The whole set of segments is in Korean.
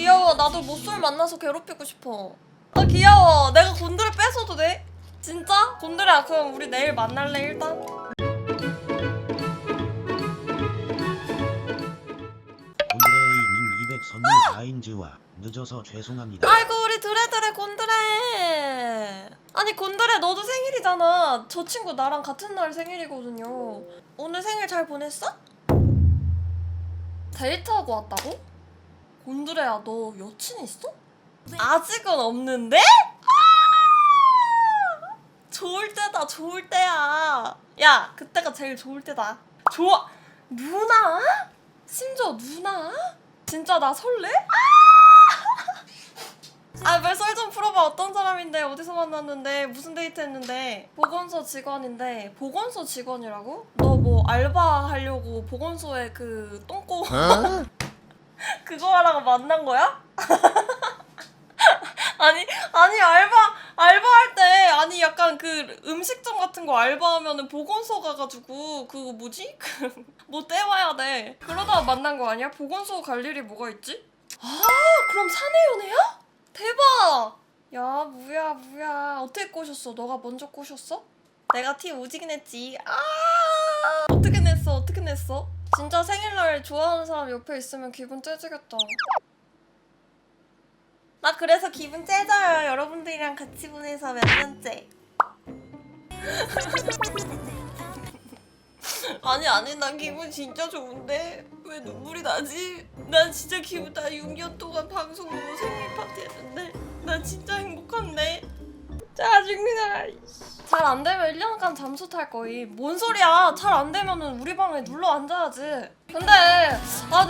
귀여워. 나도 모쏠 만나서 괴롭히고 싶어. 아 귀여워. 내가 곤드레 뺏어도 돼? 진짜? 곤드레야 그럼 우리 내일 만날래 일단? 곤드레이님 200 선물 다인즈와 늦어서 죄송합니다. 아이고 우리 드레드레 곤드레. 아니 곤드레 너도 생일이잖아. 저 친구 나랑 같은 날 생일이거든요. 오늘 생일 잘 보냈어? 데이트하고 왔다고? 곤드레야 너 여친 있어? 아직은 없는데? 좋을 때다 좋을 때야. 야 그때가 제일 좋을 때다. 좋아. 누나? 심지어 누나? 진짜 나 설레? 왜 썰 좀 풀어봐. 어떤 사람인데 어디서 만났는데 무슨 데이트 했는데. 보건소 직원인데. 보건소 직원이라고? 너 뭐 알바 하려고 보건소에 그 똥꼬 그거 하라고 만난 거야? 아니 알바할 때 아니 약간 그 음식점 같은 거 알바하면은 보건소 가가지고 그거 뭐지? 뭐 떼와야 돼. 그러다가 만난 거 아니야? 보건소 갈 일이 뭐가 있지? 그럼 사내 연애야? 대박! 야 뭐야 어떻게 꼬셨어? 너가 먼저 꼬셨어? 내가 티 오지긴 했지. 어떻게 냈어? 진짜 생일날 좋아하는 사람 옆에 있으면 기분 째지겠다. 나 그래서 기분 째져요. 여러분들이랑 같이 보내서 몇 년째. 아니 난 기분 진짜 좋은데 왜 눈물이 나지? 난 진짜 기분 다 6년 동안 방송 보고 생일 파티 했는데 난 진짜 행복한데. 짜증나. 잘 안 되면 1년간 잠수 탈 거이. 뭔 소리야? 잘 안 되면은 우리 방에 눌러 앉아야지. 근데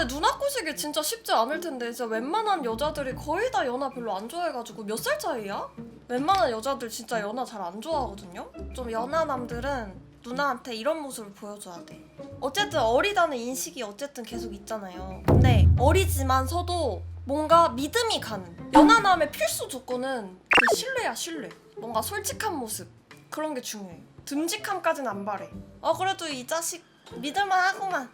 누나 꼬시기 진짜 쉽지 않을 텐데. 진짜 웬만한 여자들이 거의 다 연하 별로 안 좋아해가지고. 몇 살 차이야? 웬만한 여자들 진짜 연하 잘 안 좋아하거든요? 좀 연하 남들은 누나한테 이런 모습을 보여줘야 돼. 어쨌든 어리다는 인식이 어쨌든 계속 있잖아요. 근데 어리지만서도 뭔가 믿음이 가는. 연하남의 필수 조건은 그 신뢰야 신뢰. 뭔가 솔직한 모습. 그런 게 중요해. 듬직함까진 안 바래. 그래도 이 자식 믿을만 하구만.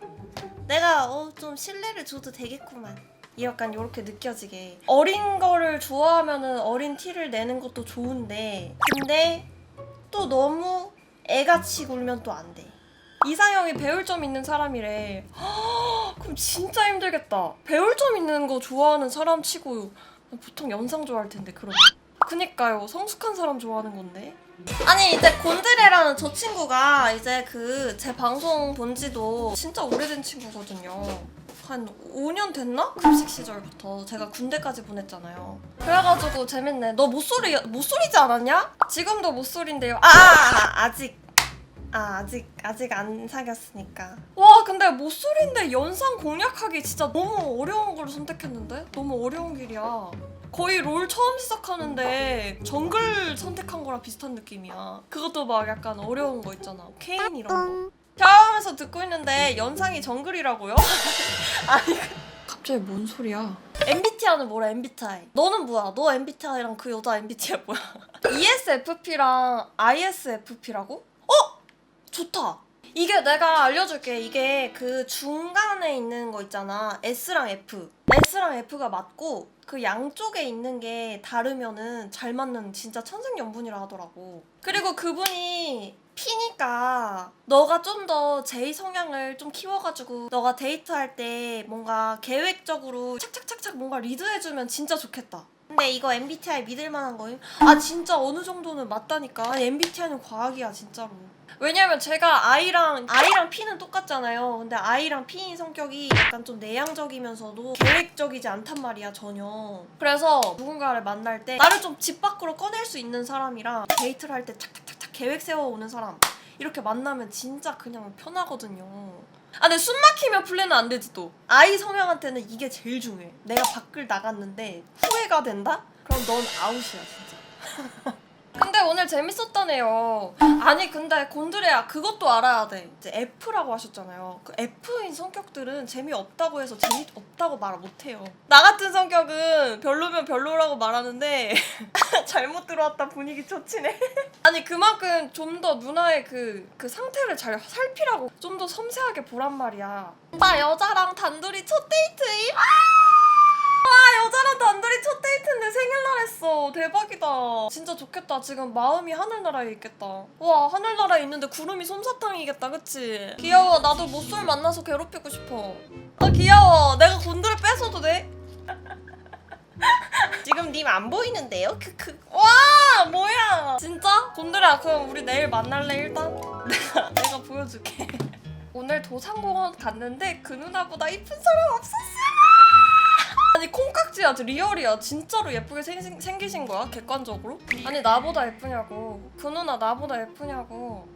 내가 좀 신뢰를 줘도 되겠구만. 약간 요렇게 느껴지게. 어린 거를 좋아하면은 어린 티를 내는 것도 좋은데 근데 또 너무 애같이 굴면 또 안 돼. 이상형이 배울 점 있는 사람이래. 그럼 진짜 힘들겠다. 배울 점 있는 거 좋아하는 사람 치고 보통 연상 좋아할 텐데 그러면. 그니까요. 성숙한 사람 좋아하는 건데. 아니 이제 곤드레라는 저 친구가 이제 제 방송 본 지도 진짜 오래된 친구거든요. 한 5년 됐나? 급식 시절부터 제가 군대까지 보냈잖아요. 그래가지고 재밌네. 너 모쏠이지 않았냐? 지금도 모쏠인데요. 아직 안 사귀었으니까. 와 근데 모쏠인데 연상 공략하기 진짜 너무 어려운 걸 선택했는데? 너무 어려운 길이야. 거의 롤 처음 시작하는데 정글 선택한 거랑 비슷한 느낌이야. 그것도 막 약간 어려운 거 있잖아. 케인 이런 거. 샤워하면서 듣고 있는데 연상이 정글이라고요? 아니 갑자기 뭔 소리야. MBTI는 뭐라 MBTI. 너는 뭐야? 너 MBTI랑 그 여자 MBTI 뭐야? ESFP랑 ISFP라고? 좋다. 이게 내가 알려줄게. 이게 그 중간에 있는 거 있잖아. S랑 F. S랑 F가 맞고 그 양쪽에 있는 게 다르면은 잘 맞는 진짜 천생연분이라 하더라고. 그리고 그분이 P니까 너가 좀 더 J 성향을 좀 키워가지고 너가 데이트할 때 뭔가 계획적으로 착착착착 뭔가 리드해주면 진짜 좋겠다. 근데 이거 MBTI 믿을만한 거임? 진짜 어느 정도는 맞다니까. MBTI는 과학이야 진짜로. 왜냐면 제가 I랑 P는 똑같잖아요. 근데 I랑 P인 성격이 약간 좀 내향적이면서도 계획적이지 않단 말이야 전혀. 그래서 누군가를 만날 때 나를 좀 집 밖으로 꺼낼 수 있는 사람이랑 데이트를 할 때 착착착착 계획 세워오는 사람 이렇게 만나면 진짜 그냥 편하거든요. 근데 숨 막히면 플랜은 안 되지 또. I 성향한테는 이게 제일 중요해. 내가 밖을 나갔는데 후회가 된다? 그럼 넌 아웃이야 진짜. 근데 오늘 재밌었다네요. 아니 근데 곤드레야 그것도 알아야 돼. 이제 F라고 하셨잖아요. 그 F인 성격들은 재미없다고 해서 재미없다고 말 못해요. 나 같은 성격은 별로면 별로라고 말하는데 잘못 들어왔다 분위기 초치네. 아니 그만큼 좀 더 누나의 그 상태를 잘 살피라고 좀 더 섬세하게 보란 말이야. 나 여자랑 단둘이 첫 데이트임? 여자랑 대박이다. 진짜 좋겠다. 지금 마음이 하늘나라에 있겠다. 와, 하늘나라에 있는데 구름이 솜사탕이겠다. 그치? 귀여워. 나도 모쏠 만나서 괴롭히고 싶어. 아, 귀여워. 내가 곤드레 뺏어도 돼? 지금 님 안 보이는데요? 크크. 와, 뭐야? 진짜? 곤드레야, 그럼 우리 내일 만날래 일단? 내가 보여줄게. 오늘 도산공원 갔는데 그 누나보다 이쁜 사람 없었어. 아니, 콩깍지 아주 리얼이야. 진짜로 예쁘게 생기신 거야? 객관적으로? 아니, 나보다 예쁘냐고. 그 누나 나보다 예쁘냐고.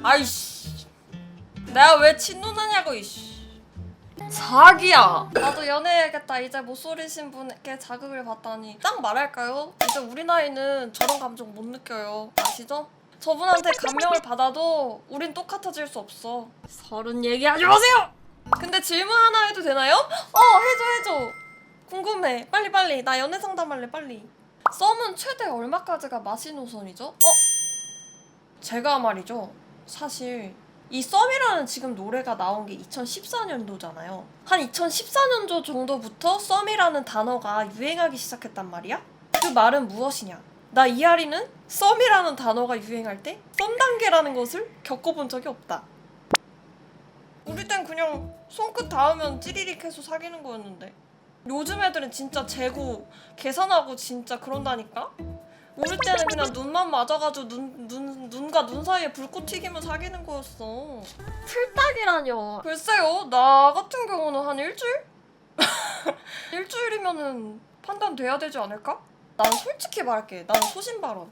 아이씨. 내가 왜 친누나냐고, 이씨. 자기야. 나도 연애해야겠다. 이제 모쏠이신 분께 자극을 받다니. 딱 말할까요? 이제 우리 나이는 저런 감정 못 느껴요. 아시죠? 저분한테 감명을 받아도 우린 똑같아질 수 없어. 서른 얘기하지 마세요! 근데 질문 하나 해도 되나요? 해줘. 궁금해. 빨리. 나 연애 상담할래, 빨리. 썸은 최대 얼마까지가 마시노선이죠? 제가 말이죠. 사실 이 썸이라는 지금 노래가 나온 게 2014년도잖아요. 한 2014년도 정도부터 썸이라는 단어가 유행하기 시작했단 말이야? 그 말은 무엇이냐? 나 이하리는 썸이라는 단어가 유행할 때 썸 단계라는 것을 겪어본 적이 없다. 우리 땐 그냥 손끝 닿으면 찌리릭 해서 사귀는 거였는데 요즘 애들은 진짜 재고 계산하고 진짜 그런다니까? 우리 때는 그냥 눈만 맞아가지고 눈과 눈 사이에 불꽃 튀기면 사귀는 거였어. 틀딱이라뇨. 글쎄요, 나 같은 경우는 한 일주일? 일주일이면은 판단돼야 되지 않을까? 난 솔직히 말할게. 난 소신발언.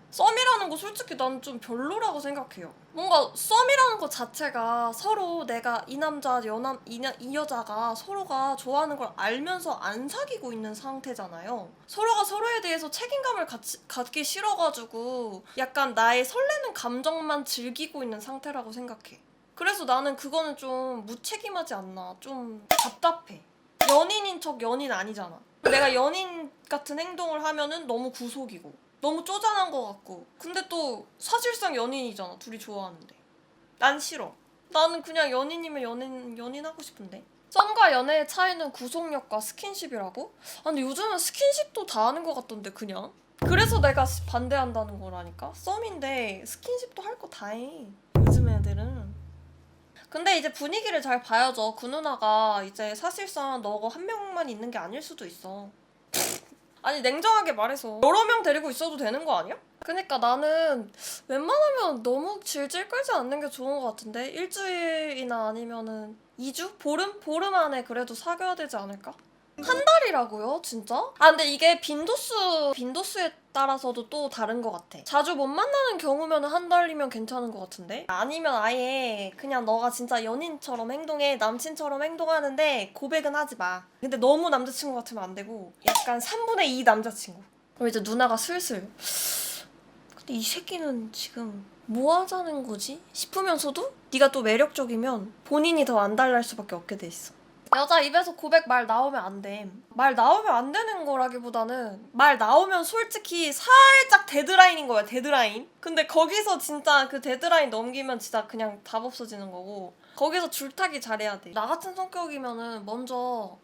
썸이라는 거 솔직히 난 좀 별로라고 생각해요. 뭔가 썸이라는 것 자체가 서로 내가 이 남자, 이 여자가 서로가 좋아하는 걸 알면서 안 사귀고 있는 상태잖아요. 서로가 서로에 대해서 책임감을 갖기 싫어가지고 약간 나의 설레는 감정만 즐기고 있는 상태라고 생각해. 그래서 나는 그거는 좀 무책임하지 않나. 좀 답답해. 연인인 척 연인 아니잖아. 내가 연인 같은 행동을 하면은 너무 구속이고 너무 쪼잔한 것 같고 근데 또 사실상 연인이잖아. 둘이 좋아하는데 난 싫어. 나는 그냥 연인이면 연인 하고 싶은데. 썸과 연애의 차이는 구속력과 스킨십이라고? 근데 요즘은 스킨십도 다 하는 것 같던데 그냥. 그래서 내가 반대한다는 거라니까. 썸인데 스킨십도 할 거 다 해 요즘 애들은. 근데 이제 분위기를 잘 봐야죠. 그 누나가 이제 사실상 너가 한 명만 있는 게 아닐 수도 있어. 아니 냉정하게 말해서 여러 명 데리고 있어도 되는 거 아니야? 그니까 나는 웬만하면 너무 질질 끌지 않는 게 좋은 것 같은데. 일주일이나 아니면은 2주? 보름 안에 그래도 사귀어야 되지 않을까? 한 달이라고요? 진짜? 근데 이게 빈도수에 따라서도 또 다른 것 같아. 자주 못 만나는 경우면 한 달이면 괜찮은 것 같은데? 아니면 아예 그냥 너가 진짜 연인처럼 행동해, 남친처럼 행동하는데 고백은 하지 마. 근데 너무 남자친구 같으면 안 되고 약간 3분의 2 남자친구. 그럼 이제 누나가 슬슬 근데 이 새끼는 지금 뭐 하자는 거지? 싶으면서도 네가 또 매력적이면 본인이 더 안 달랄 수밖에 없게 돼 있어. 여자 입에서 고백 말 나오면 안 돼. 말 나오면 안 되는 거라기보다는 말 나오면 솔직히 살짝 데드라인인 거야. 데드라인. 근데 거기서 진짜 그 데드라인 넘기면 진짜 그냥 답 없어지는 거고 거기서 줄타기 잘해야 돼. 나 같은 성격이면은 먼저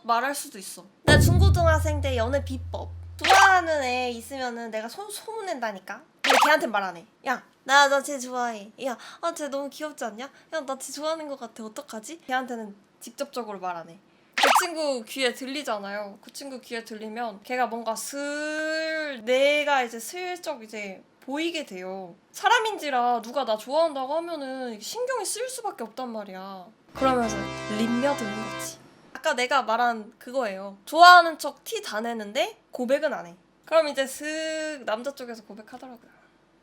말할 수도 있어. 내 중고등학생 때 연애 비법. 좋아하는 애 있으면은 내가 소문낸다니까. 근데 걔한테 말 안 해. 야, 나 쟤 좋아해. 야, 쟤 너무 귀엽지 않냐? 야, 나 쟤 좋아하는 것 같아. 어떡하지? 걔한테는 직접적으로 말 안 해. 그 친구 귀에 들리잖아요. 그 친구 귀에 들리면 걔가 뭔가 내가 이제 슬쩍 이제 보이게 돼요. 사람인지라 누가 나 좋아한다고 하면은 신경이 쓰일 수밖에 없단 말이야. 그러면서 림며드는 거지. 아까 내가 말한 그거예요. 좋아하는 척 티 다 내는데 고백은 안 해. 그럼 이제 슥 남자 쪽에서 고백하더라고요.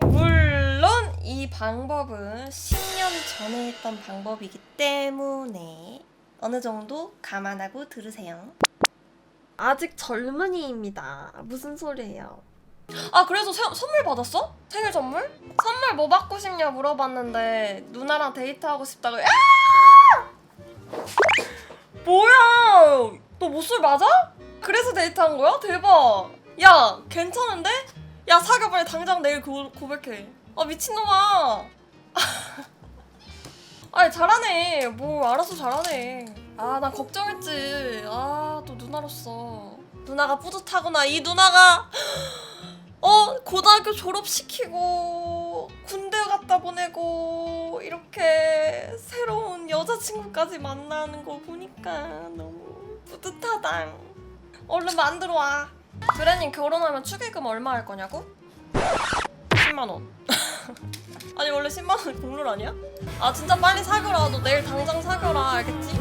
물론 이 방법은 10년 전에 했던 방법이기 때문에 어느 정도 감안하고 들으세요. 아직 젊은이입니다. 무슨 소리예요? 그래서 선물 받았어? 생일 선물? 선물 뭐 받고 싶냐 물어봤는데 누나랑 데이트하고 싶다고. 뭐야? 너 모쏠 맞아? 그래서 데이트한 거야? 대박. 야, 괜찮은데? 야, 사겨 빨리 당장 내일 고백해. 미친놈아. 아니 잘하네. 뭐 알아서 잘하네. 나 걱정했지. 또 누나로서 누나가 뿌듯하구나. 이 누나가 고등학교 졸업시키고 군대 갔다 보내고 이렇게 새로운 여자친구까지 만나는 거 보니까 너무 뿌듯하다. 얼른 만들어 와. 그래님 결혼하면 축의금 얼마 할 거냐고? 10만원. 아니 원래 10만원 국룰 아니야? 아 진짜 빨리 사겨라. 너 내일 당장 사겨라. 알겠지?